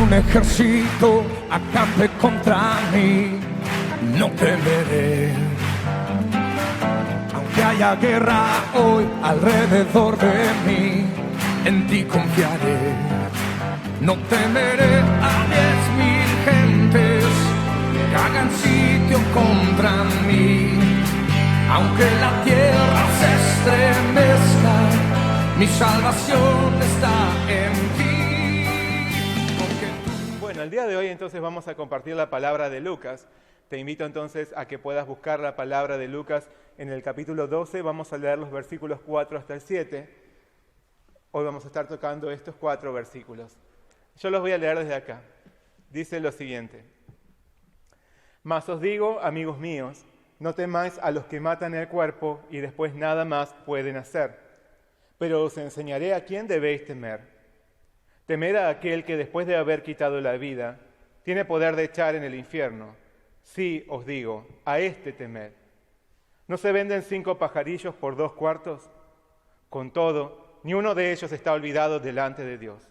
un ejército acampe contra mí, no temeré. Aunque haya guerra hoy alrededor de mí, en ti confiaré. No temeré a 10,000 gentes que hagan sitio contra mí. Aunque la tierra se estremezca, mi salvación está en ti. Bueno, el día de hoy entonces vamos a compartir la palabra de Lucas. Te invito entonces a que puedas buscar la palabra de Lucas en el capítulo 12. Vamos a leer los versículos 4 hasta el 7. Hoy vamos a estar tocando estos 4 versículos. Yo los voy a leer desde acá. Dice lo siguiente: Mas os digo, amigos míos, no temáis a los que matan el cuerpo y después nada más pueden hacer. Pero os enseñaré a quién debéis temer. Temed a aquel que después de haber quitado la vida, tiene poder de echar en el infierno. Sí, os digo, a este temed. ¿No se venden 5 pajarillos por 2 cuartos? Con todo, ni uno de ellos está olvidado delante de Dios.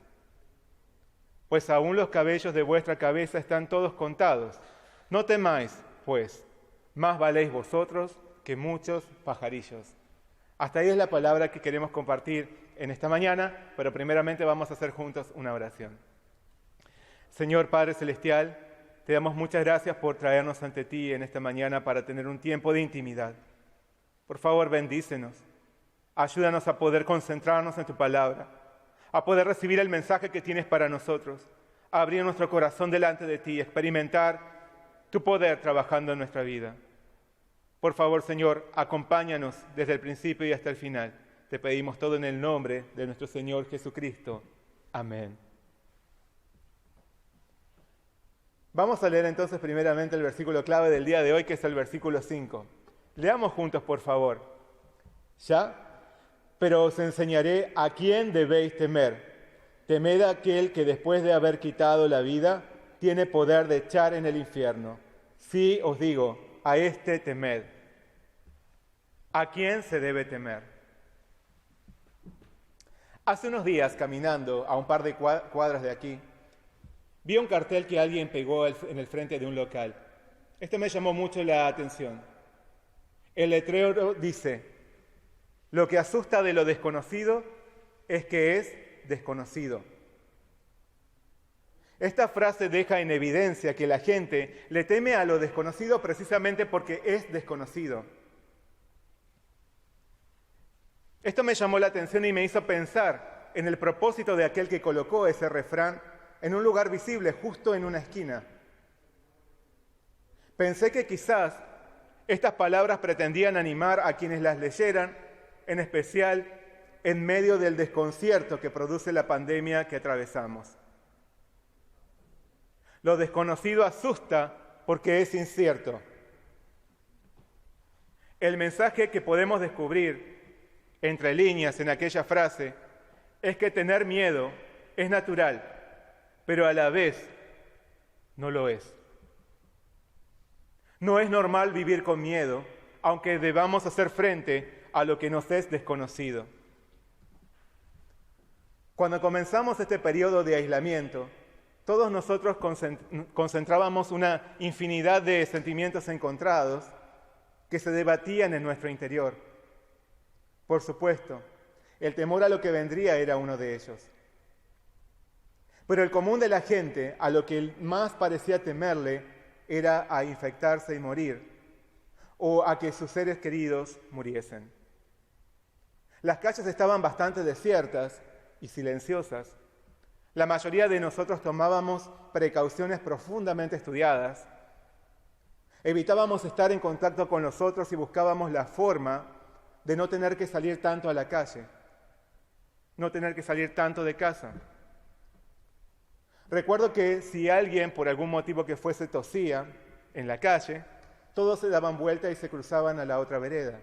Pues aún los cabellos de vuestra cabeza están todos contados. No temáis, pues, más valéis vosotros que muchos pajarillos. Hasta ahí es la palabra que queremos compartir en esta mañana, pero primeramente vamos a hacer juntos una oración. Señor Padre Celestial, te damos muchas gracias por traernos ante ti en esta mañana para tener un tiempo de intimidad. Por favor, bendícenos. Ayúdanos a poder concentrarnos en tu palabra, a poder recibir el mensaje que tienes para nosotros, a abrir nuestro corazón delante de ti, experimentar tu poder trabajando en nuestra vida. Por favor, Señor, acompáñanos desde el principio y hasta el final. Te pedimos todo en el nombre de nuestro Señor Jesucristo. Amén. Vamos a leer entonces primeramente el versículo clave del día de hoy, que es el versículo 5. Leamos juntos, por favor. ¿Ya? Pero os enseñaré a quién debéis temer. Temed a aquel que después de haber quitado la vida, tiene poder de echar en el infierno. Sí, os digo, a este temed. ¿A quién se debe temer? Hace unos días, caminando a un par de cuadras de aquí, vi un cartel que alguien pegó en el frente de un local. Esto me llamó mucho la atención. El letrero dice: lo que asusta de lo desconocido es que es desconocido. Esta frase deja en evidencia que la gente le teme a lo desconocido precisamente porque es desconocido. Esto me llamó la atención y me hizo pensar en el propósito de aquel que colocó ese refrán en un lugar visible, justo en una esquina. Pensé que quizás estas palabras pretendían animar a quienes las leyeran, en especial en medio del desconcierto que produce la pandemia que atravesamos. Lo desconocido asusta porque es incierto. El mensaje que podemos descubrir entre líneas en aquella frase es que tener miedo es natural, pero a la vez no lo es. No es normal vivir con miedo, aunque debamos hacer frente a lo que nos es desconocido. Cuando comenzamos este periodo de aislamiento, todos nosotros concentrábamos una infinidad de sentimientos encontrados que se debatían en nuestro interior. Por supuesto, el temor a lo que vendría era uno de ellos. Pero el común de la gente, a lo que más parecía temerle, era a infectarse y morir, o a que sus seres queridos muriesen. Las calles estaban bastante desiertas y silenciosas. La mayoría de nosotros tomábamos precauciones profundamente estudiadas. Evitábamos estar en contacto con los otros y buscábamos la forma de no tener que salir tanto a la calle, no tener que salir tanto de casa. Recuerdo que si alguien, por algún motivo que fuese, tosía en la calle, todos se daban vuelta y se cruzaban a la otra vereda.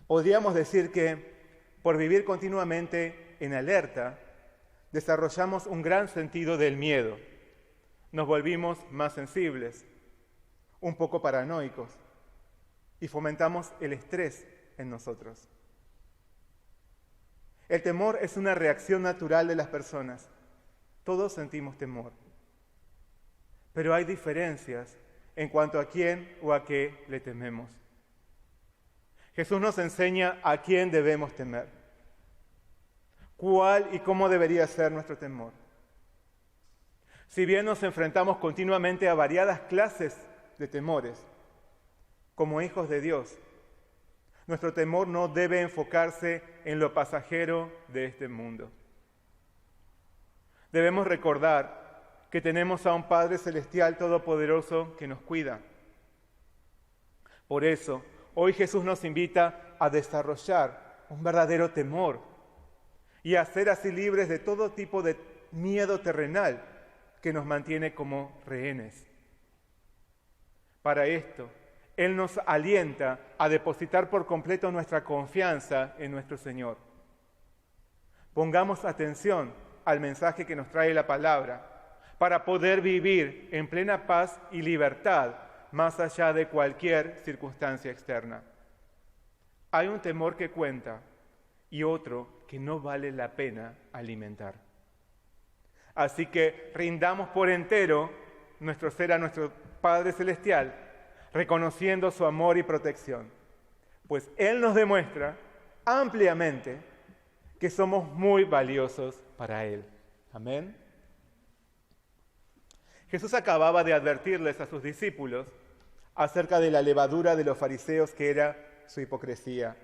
Podríamos decir que, por vivir continuamente en alerta, desarrollamos un gran sentido del miedo. Nos volvimos más sensibles, un poco paranoicos, y fomentamos el estrés en nosotros. El temor es una reacción natural de las personas. Todos sentimos temor. Pero hay diferencias en cuanto a quién o a qué le tememos. Jesús nos enseña a quién debemos temer. ¿Cuál y cómo debería ser nuestro temor? Si bien nos enfrentamos continuamente a variadas clases de temores, como hijos de Dios, nuestro temor no debe enfocarse en lo pasajero de este mundo. Debemos recordar que tenemos a un Padre Celestial Todopoderoso que nos cuida. Por eso, hoy Jesús nos invita a desarrollar un verdadero temor y a ser así libres de todo tipo de miedo terrenal que nos mantiene como rehenes. Para esto, Él nos alienta a depositar por completo nuestra confianza en nuestro Señor. Pongamos atención al mensaje que nos trae la palabra para poder vivir en plena paz y libertad más allá de cualquier circunstancia externa. Hay un temor que cuenta y otro que no vale la pena alimentar. Así que rindamos por entero nuestro ser a nuestro Padre Celestial, reconociendo su amor y protección, pues Él nos demuestra ampliamente que somos muy valiosos para Él. Amén. Jesús acababa de advertirles a sus discípulos acerca de la levadura de los fariseos, que era su hipocresía.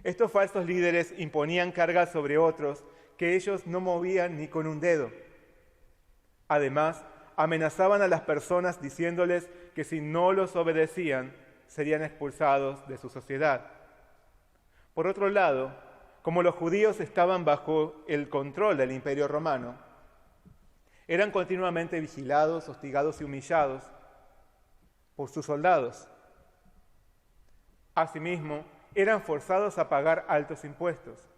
Estos falsos líderes imponían cargas sobre otros que ellos no movían ni con un dedo. Además, amenazaban a las personas diciéndoles que si no los obedecían, serían expulsados de su sociedad. Por otro lado, como los judíos estaban bajo el control del Imperio Romano, eran continuamente vigilados, hostigados y humillados por sus soldados. Asimismo, eran forzados a pagar altos impuestos.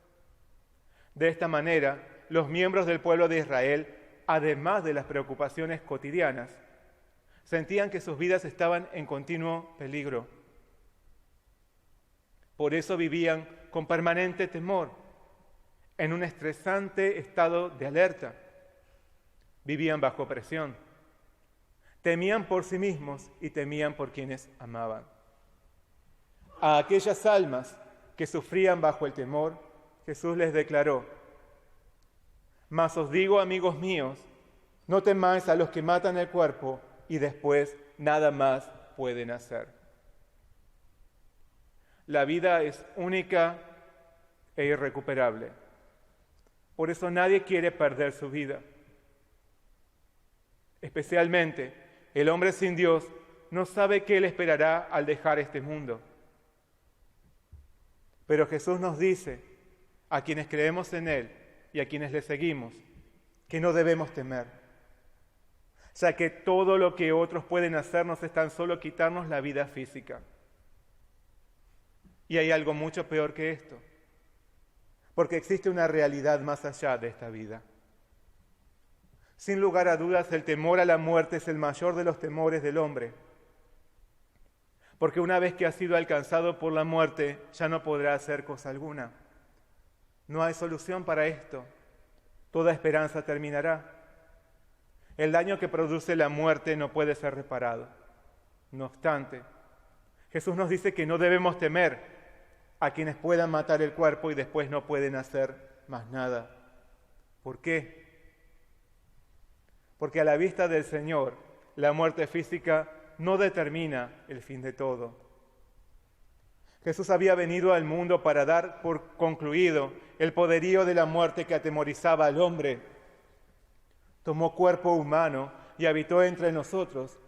De esta manera, los miembros del pueblo de Israel, además de las preocupaciones cotidianas, sentían que sus vidas estaban en continuo peligro. Por eso vivían con permanente temor, en un estresante estado de alerta. Vivían bajo presión. Temían por sí mismos y temían por quienes amaban. A aquellas almas que sufrían bajo el temor, Jesús les declaró: mas os digo, amigos míos, no temáis a los que matan el cuerpo y después nada más pueden hacer. La vida es única e irrecuperable. Por eso nadie quiere perder su vida. Especialmente, el hombre sin Dios no sabe qué le esperará al dejar este mundo. Pero Jesús nos dice, a quienes creemos en Él y a quienes le seguimos, que no debemos temer, ya que todo lo que otros pueden hacernos es tan solo quitarnos la vida física. Y hay algo mucho peor que esto, porque existe una realidad más allá de esta vida. Sin lugar a dudas, el temor a la muerte es el mayor de los temores del hombre, porque una vez que ha sido alcanzado por la muerte, ya no podrá hacer cosa alguna. No hay solución para esto. Toda esperanza terminará. El daño que produce la muerte no puede ser reparado. No obstante, Jesús nos dice que no debemos temer a quienes puedan matar el cuerpo y después no pueden hacer más nada. ¿Por qué? Porque a la vista del Señor, la muerte física no determina el fin de todo. Jesús había venido al mundo para dar por concluido el poderío de la muerte que atemorizaba al hombre. Tomó cuerpo humano y habitó entre nosotros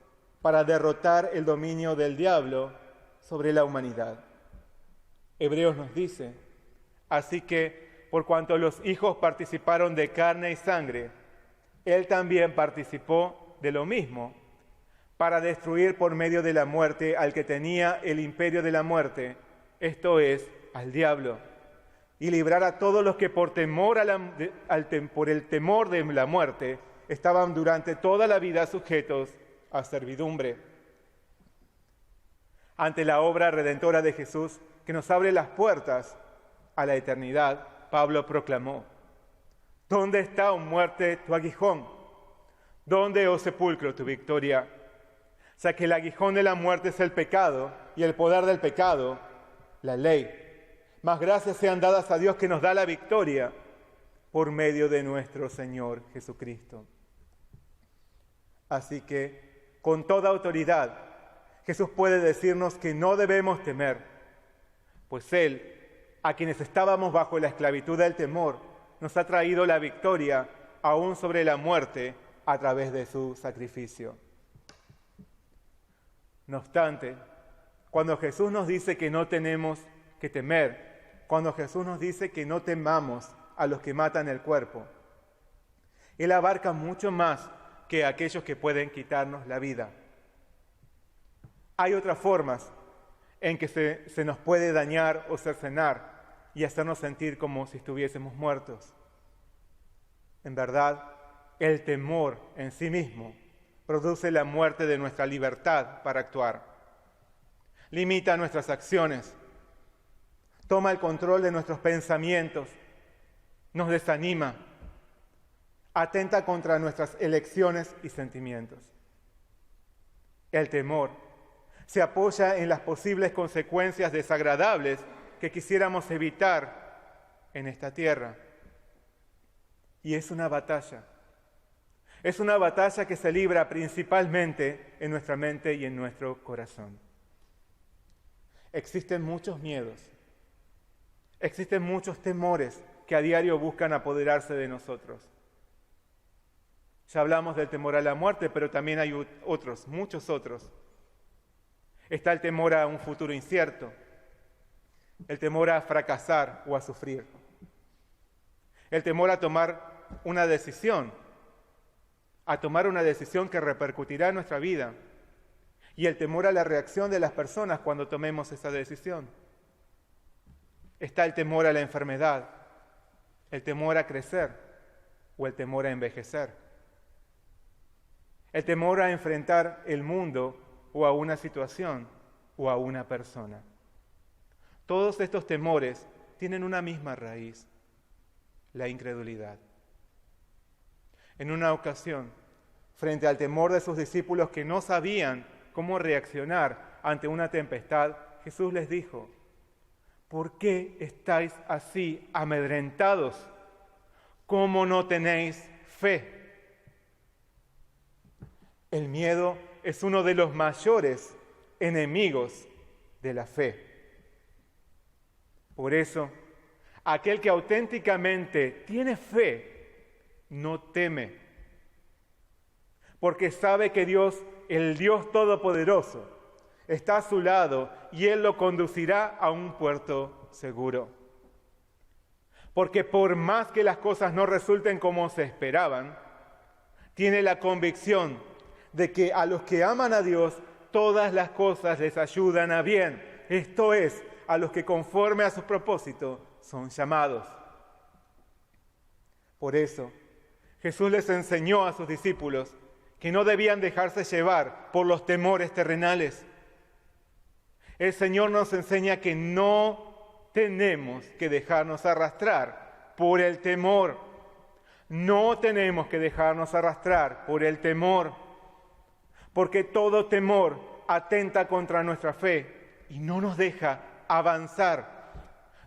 para derrotar el dominio del diablo sobre la humanidad. Hebreos nos dice: así que, por cuanto los hijos participaron de carne y sangre, Él también participó de lo mismo, para destruir por medio de la muerte al que tenía el imperio de la muerte, esto es, al diablo, y librar a todos los que por el temor de la muerte estaban durante toda la vida sujetos a servidumbre. Ante la obra redentora de Jesús, que nos abre las puertas a la eternidad, Pablo proclamó: ¿Dónde está, oh muerte, tu aguijón? ¿Dónde, oh sepulcro, tu victoria? O sea que el aguijón de la muerte es el pecado y el poder del pecado, la ley. Mas gracias sean dadas a Dios que nos da la victoria por medio de nuestro Señor Jesucristo. Así que, con toda autoridad, Jesús puede decirnos que no debemos temer, pues Él, a quienes estábamos bajo la esclavitud del temor, nos ha traído la victoria aún sobre la muerte a través de su sacrificio. No obstante, cuando Jesús nos dice que no tenemos que temer, cuando Jesús nos dice que no temamos a los que matan el cuerpo, Él abarca mucho más que aquellos que pueden quitarnos la vida. Hay otras formas en que se nos puede dañar o cercenar y hacernos sentir como si estuviésemos muertos. En verdad, el temor en sí mismo produce la muerte de nuestra libertad para actuar. Limita nuestras acciones, toma el control de nuestros pensamientos, nos desanima, atenta contra nuestras elecciones y sentimientos. El temor se apoya en las posibles consecuencias desagradables que quisiéramos evitar en esta tierra. Y es una batalla. Es una batalla que se libra principalmente en nuestra mente y en nuestro corazón. Existen muchos miedos, existen muchos temores que a diario buscan apoderarse de nosotros. Ya hablamos del temor a la muerte, pero también hay otros, muchos otros. Está el temor a un futuro incierto, el temor a fracasar o a sufrir, el temor a tomar una decisión que repercutirá en nuestra vida, y el temor a la reacción de las personas cuando tomemos esa decisión. Está el temor a la enfermedad, el temor a crecer o el temor a envejecer, el temor a enfrentar el mundo o a una situación o a una persona. Todos estos temores tienen una misma raíz, la incredulidad. En una ocasión, frente al temor de sus discípulos que no sabían cómo reaccionar ante una tempestad, Jesús les dijo: ¿por qué estáis así amedrentados? ¿Cómo no tenéis fe? El miedo es uno de los mayores enemigos de la fe. Por eso, aquel que auténticamente tiene fe no teme, porque sabe que Dios, el Dios Todopoderoso, está a su lado y Él lo conducirá a un puerto seguro. Porque por más que las cosas no resulten como se esperaban, tiene la convicción de que a los que aman a Dios, todas las cosas les ayudan a bien. Esto es, a los que conforme a su propósito son llamados. Por eso, Jesús les enseñó a sus discípulos que no debían dejarse llevar por los temores terrenales. El Señor nos enseña que no tenemos que dejarnos arrastrar por el temor. No tenemos que dejarnos arrastrar por el temor, porque todo temor atenta contra nuestra fe y no nos deja avanzar,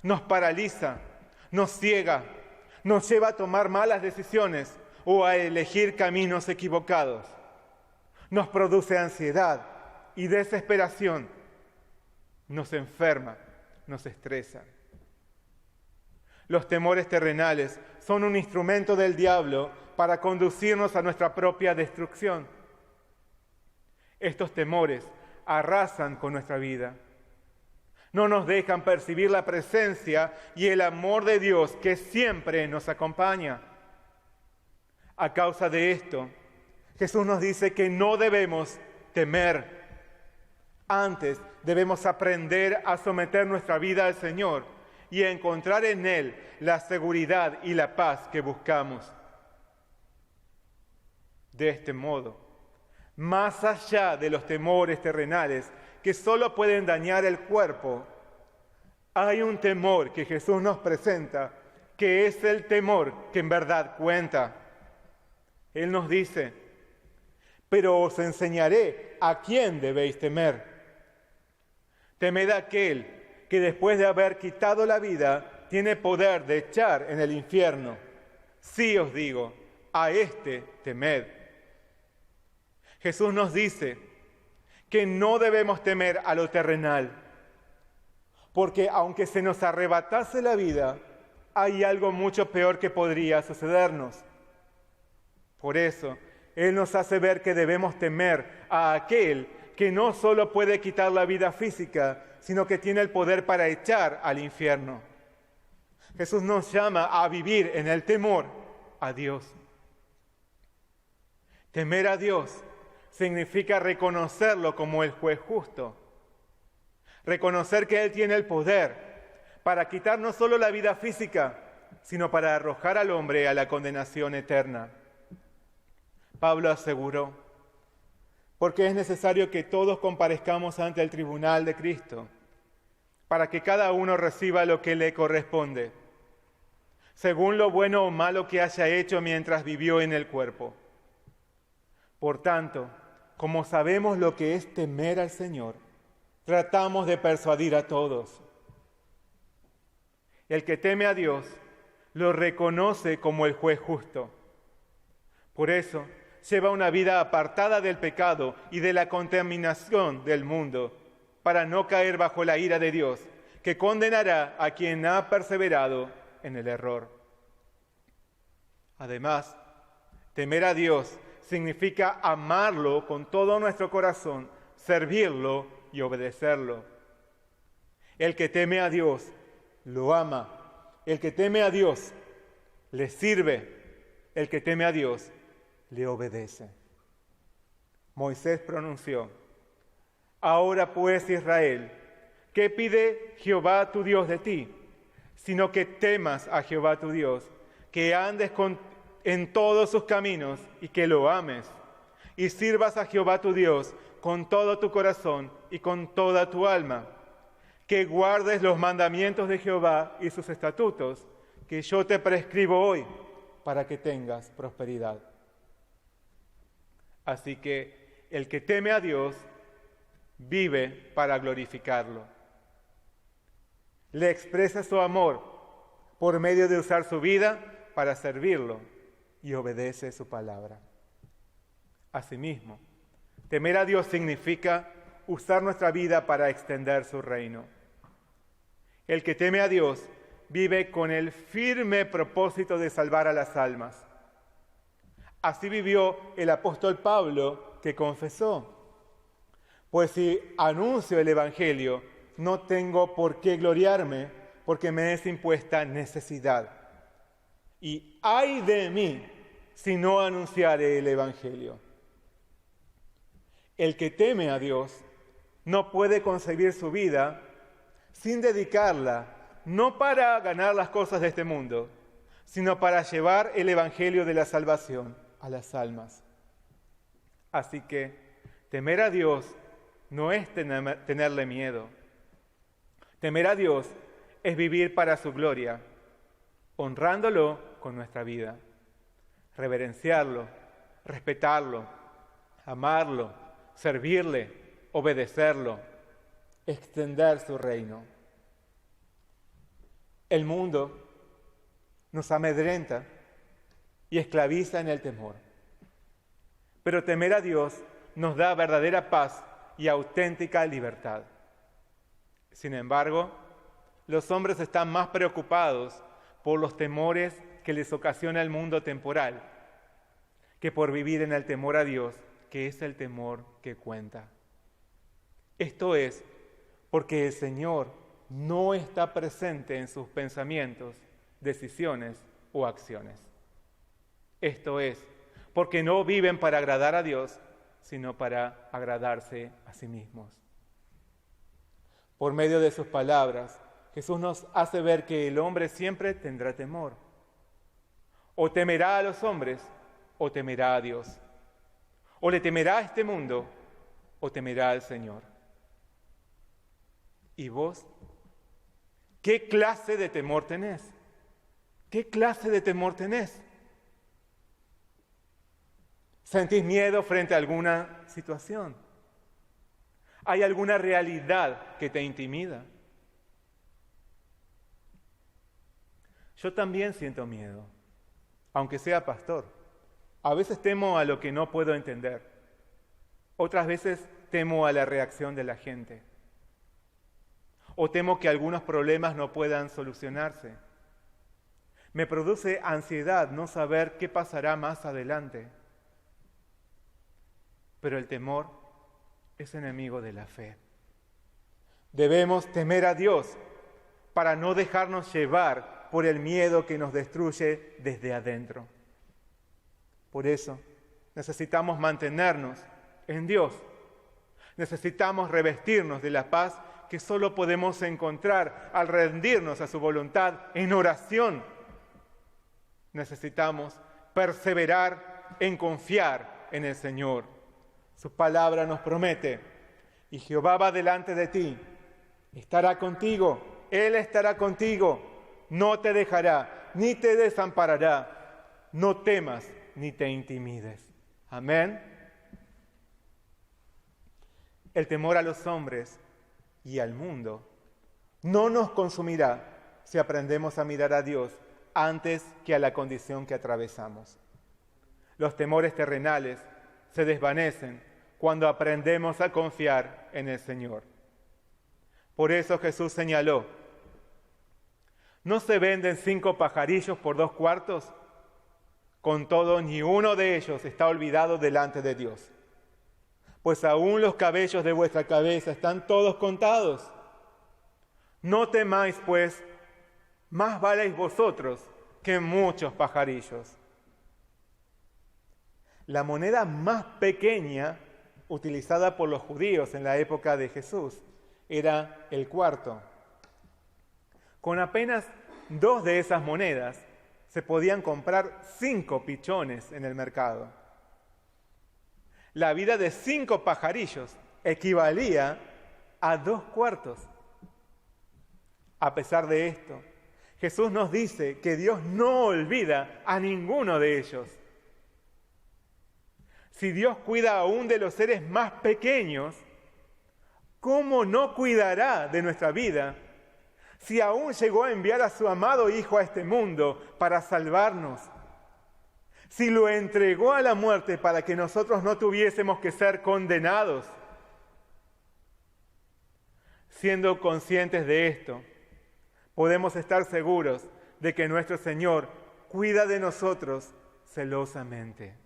nos paraliza, nos ciega, nos lleva a tomar malas decisiones o a elegir caminos equivocados. Nos produce ansiedad y desesperación, nos enferma, nos estresa. Los temores terrenales son un instrumento del diablo para conducirnos a nuestra propia destrucción. Estos temores arrasan con nuestra vida. No nos dejan percibir la presencia y el amor de Dios que siempre nos acompaña. A causa de esto, Jesús nos dice que no debemos temer. Antes debemos aprender a someter nuestra vida al Señor y a encontrar en Él la seguridad y la paz que buscamos. De este modo, más allá de los temores terrenales que solo pueden dañar el cuerpo, hay un temor que Jesús nos presenta que que es el temor que en verdad cuenta. Él nos dice: pero os enseñaré a quién debéis temer. Temed a aquel que después de haber quitado la vida tiene poder de echar en el infierno. Sí os digo, a este temed. Jesús nos dice que no debemos temer a lo terrenal, porque aunque se nos arrebatase la vida, hay algo mucho peor que podría sucedernos. Por eso, Él nos hace ver que debemos temer a aquel que no solo puede quitar la vida física, sino que tiene el poder para echar al infierno. Jesús nos llama a vivir en el temor a Dios. Temer a Dios significa reconocerlo como el juez justo. Reconocer que Él tiene el poder para quitar no solo la vida física, sino para arrojar al hombre a la condenación eterna. Pablo aseguró: porque es necesario que todos comparezcamos ante el tribunal de Cristo, para que cada uno reciba lo que le corresponde, según lo bueno o malo que haya hecho mientras vivió en el cuerpo. Por tanto, como sabemos lo que es temer al Señor, tratamos de persuadir a todos. El que teme a Dios lo reconoce como el juez justo. Por eso, lleva una vida apartada del pecado y de la contaminación del mundo, para no caer bajo la ira de Dios, que condenará a quien ha perseverado en el error. Además, temer a Dios significa amarlo con todo nuestro corazón, servirlo y obedecerlo. El que teme a Dios lo ama. El que teme a Dios le sirve. El que teme a Dios le obedece. Moisés pronunció: ahora pues, Israel, ¿qué pide Jehová tu Dios de ti? Sino que temas a Jehová tu Dios, que andes en todos sus caminos y que lo ames, y sirvas a Jehová tu Dios con todo tu corazón y con toda tu alma, que guardes los mandamientos de Jehová y sus estatutos, que yo te prescribo hoy, para que tengas prosperidad. Así que el que teme a Dios vive para glorificarlo. Le expresa su amor por medio de usar su vida para servirlo y obedece su palabra. Asimismo, temer a Dios significa usar nuestra vida para extender su reino. El que teme a Dios vive con el firme propósito de salvar a las almas. Así vivió el apóstol Pablo, que confesó: pues si anuncio el Evangelio, no tengo por qué gloriarme, porque me es impuesta necesidad. Y ay de mí si no anunciare el Evangelio. El que teme a Dios no puede concebir su vida sin dedicarla, no para ganar las cosas de este mundo, sino para llevar el Evangelio de la salvación a las almas. Así que temer a Dios no es tenerle miedo. Temer a Dios es vivir para su gloria, honrándolo con nuestra vida, reverenciarlo, respetarlo, amarlo, servirle, obedecerlo, extender su reino. El mundo nos amedrenta y esclaviza en el temor, pero temer a Dios nos da verdadera paz y auténtica libertad. Sin embargo, los hombres están más preocupados por los temores que les ocasiona el mundo temporal que por vivir en el temor a Dios, que es el temor que cuenta. Esto es porque el Señor no está presente en sus pensamientos, decisiones o acciones. Esto es porque no viven para agradar a Dios, sino para agradarse a sí mismos. Por medio de sus palabras, Jesús nos hace ver que el hombre siempre tendrá temor. O temerá a los hombres, o temerá a Dios. O le temerá a este mundo, o temerá al Señor. ¿Y vos? ¿Qué clase de temor tenés? ¿Qué clase de temor tenés? ¿Sentís miedo frente a alguna situación? ¿Hay alguna realidad que te intimida? Yo también siento miedo, aunque sea pastor. A veces temo a lo que no puedo entender. Otras veces temo a la reacción de la gente. O temo que algunos problemas no puedan solucionarse. Me produce ansiedad no saber qué pasará más adelante. Pero el temor es enemigo de la fe. Debemos temer a Dios para no dejarnos llevar por el miedo que nos destruye desde adentro. Por eso necesitamos mantenernos en Dios. Necesitamos revestirnos de la paz que solo podemos encontrar al rendirnos a su voluntad en oración. Necesitamos perseverar en confiar en el Señor. Su palabra nos promete, y Jehová va delante de ti, estará contigo, Él estará contigo, no te dejará, ni te desamparará, no temas ni te intimides. Amén. El temor a los hombres y al mundo no nos consumirá si aprendemos a mirar a Dios antes que a la condición que atravesamos. Los temores terrenales se desvanecen cuando aprendemos a confiar en el Señor. Por eso Jesús señaló: ¿no se venden 5 pajarillos por 2 cuartos? Con todo, ni uno de ellos está olvidado delante de Dios. Pues aún los cabellos de vuestra cabeza están todos contados. No temáis, pues, más valéis vosotros que muchos pajarillos. La moneda más pequeña utilizada por los judíos en la época de Jesús era el cuarto. Con apenas 2 de esas monedas se podían comprar 5 pichones en el mercado. La vida de 5 pajarillos equivalía a 2 cuartos. A pesar de esto, Jesús nos dice que Dios no olvida a ninguno de ellos. Si Dios cuida aún de los seres más pequeños, ¿cómo no cuidará de nuestra vida si aún llegó a enviar a su amado Hijo a este mundo para salvarnos? Si lo entregó a la muerte para que nosotros no tuviésemos que ser condenados. Siendo conscientes de esto, podemos estar seguros de que nuestro Señor cuida de nosotros celosamente.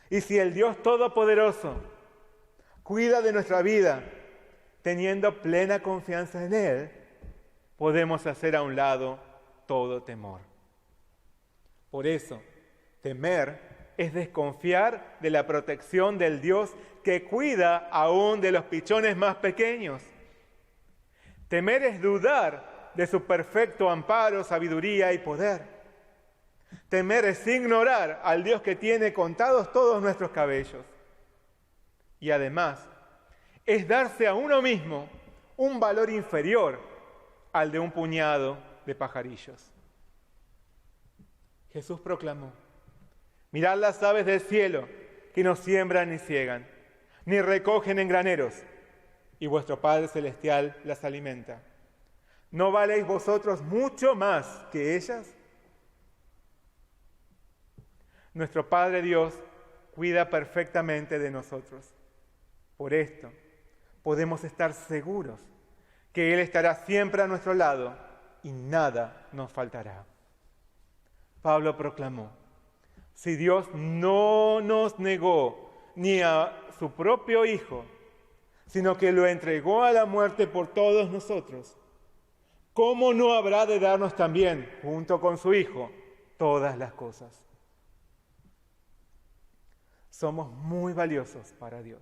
Y si el Dios Todopoderoso cuida de nuestra vida, teniendo plena confianza en Él, podemos hacer a un lado todo temor. Por eso, temer es desconfiar de la protección del Dios que cuida aún de los pichones más pequeños. Temer es dudar de su perfecto amparo, sabiduría y poder. Temer es ignorar al Dios que tiene contados todos nuestros cabellos. Y además, es darse a uno mismo un valor inferior al de un puñado de pajarillos. Jesús proclamó: mirad las aves del cielo, que no siembran ni ciegan, ni recogen en graneros, y vuestro Padre Celestial las alimenta. ¿No valéis vosotros mucho más que ellas? Nuestro Padre Dios cuida perfectamente de nosotros. Por esto, podemos estar seguros que Él estará siempre a nuestro lado y nada nos faltará. Pablo proclamó: si Dios no nos negó ni a su propio Hijo, sino que lo entregó a la muerte por todos nosotros, ¿cómo no habrá de darnos también, junto con su Hijo, todas las cosas? Somos muy valiosos para Dios.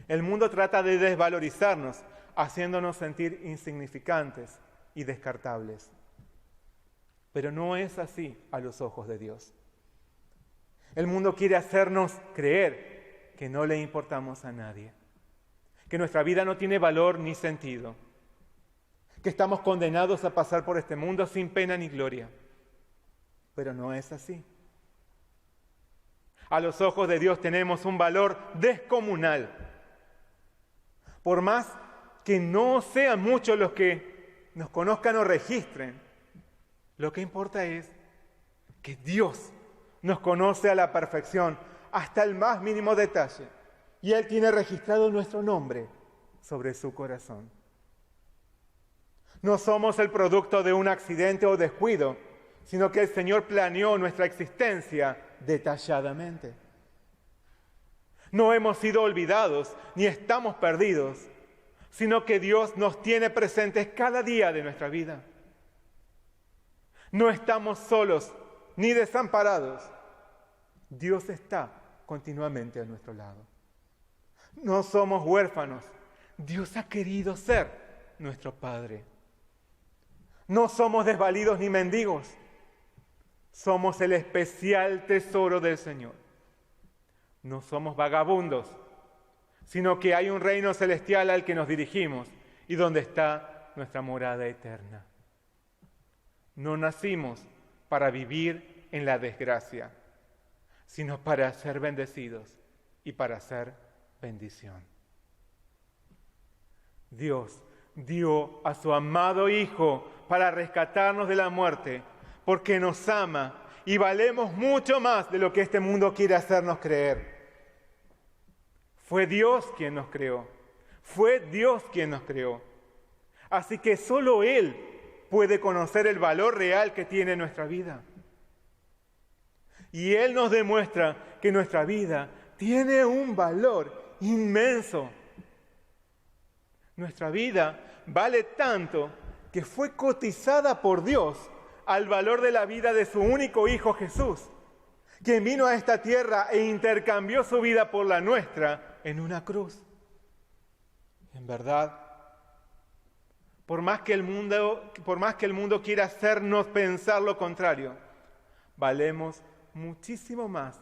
El mundo trata de desvalorizarnos, haciéndonos sentir insignificantes y descartables. Pero no es así a los ojos de Dios. El mundo quiere hacernos creer que no le importamos a nadie, que nuestra vida no tiene valor ni sentido, que estamos condenados a pasar por este mundo sin pena ni gloria. Pero no es así. A los ojos de Dios tenemos un valor descomunal. Por más que no sean muchos los que nos conozcan o registren, lo que importa es que Dios nos conoce a la perfección, hasta el más mínimo detalle. Y Él tiene registrado nuestro nombre sobre su corazón. No somos el producto de un accidente o descuido, sino que el Señor planeó nuestra existencia detalladamente. No hemos sido olvidados ni estamos perdidos, sino que Dios nos tiene presentes cada día de nuestra vida. No estamos solos ni desamparados. Dios está continuamente a nuestro lado. No somos huérfanos. Dios ha querido ser nuestro Padre. No somos desvalidos ni mendigos. Somos el especial tesoro del Señor. No somos vagabundos, sino que hay un reino celestial al que nos dirigimos y donde está nuestra morada eterna. No nacimos para vivir en la desgracia, sino para ser bendecidos y para ser bendición. Dios dio a su amado Hijo para rescatarnos de la muerte, porque nos ama y valemos mucho más de lo que este mundo quiere hacernos creer. Fue Dios quien nos creó. Fue Dios quien nos creó. Así que solo Él puede conocer el valor real que tiene nuestra vida. Y Él nos demuestra que nuestra vida tiene un valor inmenso. Nuestra vida vale tanto que fue cotizada por Dios al valor de la vida de su único Hijo Jesús, quien vino a esta tierra e intercambió su vida por la nuestra en una cruz. En verdad, por más que el mundo quiera hacernos pensar lo contrario, valemos muchísimo más,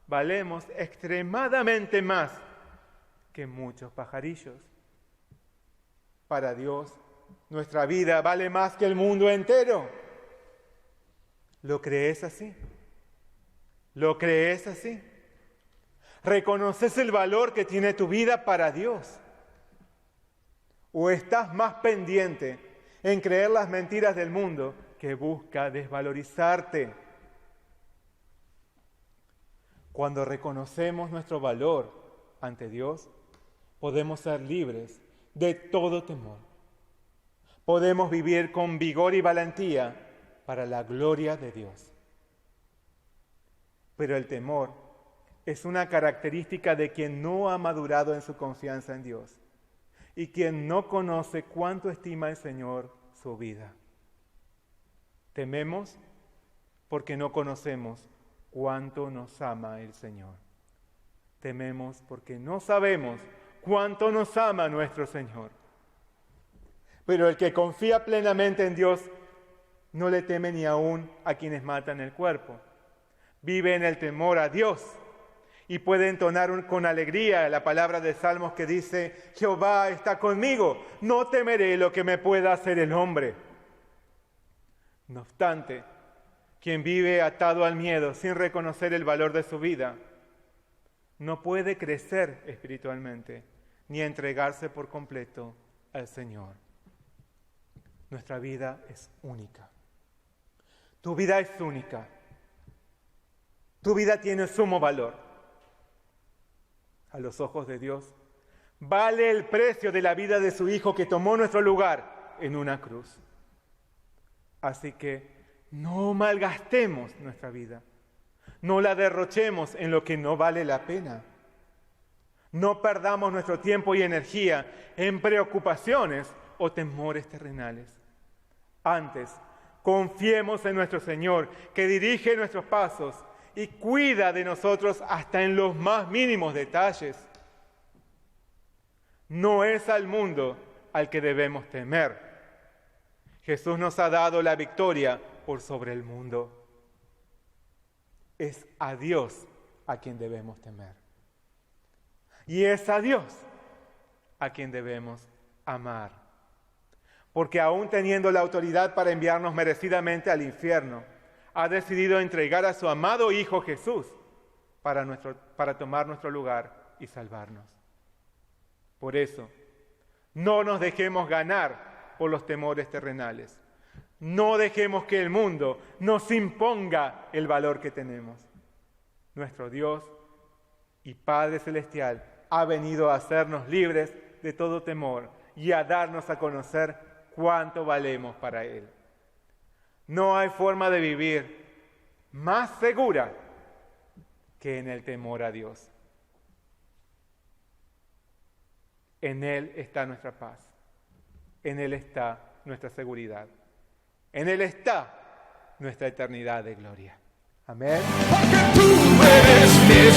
valemos extremadamente más que muchos pajarillos. Para Dios, nuestra vida vale más que el mundo entero. ¿Lo crees así? ¿Lo crees así? ¿Reconoces el valor que tiene tu vida para Dios? ¿O estás más pendiente en creer las mentiras del mundo que busca desvalorizarte? Cuando reconocemos nuestro valor ante Dios, podemos ser libres de todo temor. Podemos vivir con vigor y valentía para la gloria de Dios. Pero el temor es una característica de quien no ha madurado en su confianza en Dios y quien no conoce cuánto estima el Señor su vida. Tememos porque no conocemos cuánto nos ama el Señor. Tememos porque no sabemos cuánto nos ama nuestro Señor. Pero el que confía plenamente en Dios no le teme ni aún a quienes matan el cuerpo. Vive en el temor a Dios y puede entonar con alegría la palabra de Salmos que dice: Jehová está conmigo, no temeré lo que me pueda hacer el hombre. No obstante, quien vive atado al miedo sin reconocer el valor de su vida, no puede crecer espiritualmente ni entregarse por completo al Señor. Nuestra vida es única. Tu vida es única. Tu vida tiene sumo valor. A los ojos de Dios, vale el precio de la vida de su Hijo que tomó nuestro lugar en una cruz. Así que no malgastemos nuestra vida. No la derrochemos en lo que no vale la pena. No perdamos nuestro tiempo y energía en preocupaciones o temores terrenales. Antes, confiemos en nuestro Señor, que dirige nuestros pasos y cuida de nosotros hasta en los más mínimos detalles. No es al mundo al que debemos temer. Jesús nos ha dado la victoria por sobre el mundo. Es a Dios a quien debemos temer. Y es a Dios a quien debemos amar. porque aún teniendo la autoridad para enviarnos merecidamente al infierno, ha decidido entregar a su amado Hijo Jesús para tomar nuestro lugar y salvarnos. Por eso, no nos dejemos ganar por los temores terrenales. No dejemos que el mundo nos imponga el valor que tenemos. Nuestro Dios y Padre Celestial ha venido a hacernos libres de todo temor y a darnos a conocer cuánto valemos para Él. No hay forma de vivir más segura que en el temor a Dios. En Él está nuestra paz. En Él está nuestra seguridad. En Él está nuestra eternidad de gloria. Amén. Porque tú eres mi